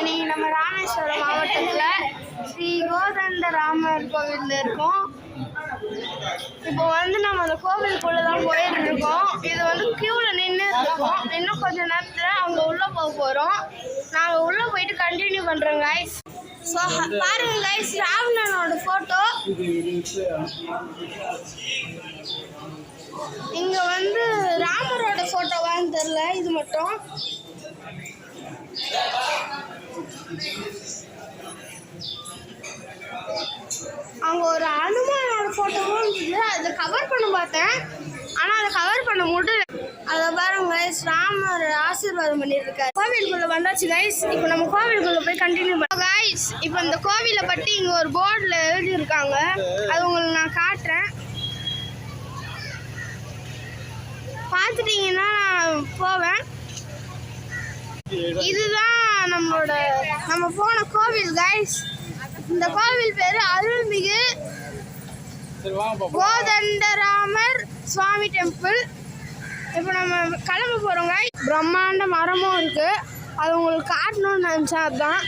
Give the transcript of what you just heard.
இன்னைக்கு நம்ம ராமேஸ்வரம் மாவட்டத்தில் ஸ்ரீ கோதண்டராமர் கோவிலில் இருக்கோம். இப்போ நம்ம அந்த கோவிலுக்குள்ளே தான் போயிட்டு இருக்கோம். இது க்யூவில் நின்று இருக்கோம். இன்னும் கொஞ்சம் நேரத்தில் அங்கே உள்ளே போக போகிறோம். நாங்கள் உள்ளே போயிட்டு கண்டினியூ பண்ணுறோம் கைஸ். ஸோ பாருங்க கைஸ், ராவணனோட ஃபோட்டோ இங்கே ராமரோட ஃபோட்டோவான்னு தெரில. இது மட்டும் அங்கே ஒரு அனுமானோட ஃபோட்டோவும் இருந்தது. அதை கவர் பண்ண பார்த்தேன், ஆனால் அதை கவர் பண்ண முடியல. அதை பாருங்க கைஸ், ராமர் ஆசீர்வாதம் பண்ணியிருக்காரு. கோவிலுக்குள்ளே வந்தாச்சு கைஸ். இப்போ நம்ம கோவிலுக்குள்ளே போய் கண்டினியூ பண்ணோம் கைஸ். இப்போ இந்த கோவிலை பற்றி இங்கே ஒரு போர்டில் எழுதியிருக்காங்க. அது உங்களுக்கு நான் காட்டுறேன், பார்த்துட்டீங்கன்னா நான் போவேன். இதுதான் நம்ம போன கோவில் கைஸ். இந்த கோவில் பேரு அருள்மிகு கோதண்டராமர் சுவாமி டெம்பிள். இப்போ நம்ம கிளம்ப போகிறோம் கைஸ். பிரம்மாண்ட மரமும் இருக்குது, அது உங்களுக்கு காட்டணும்னு நினச்சேன். அதுதான்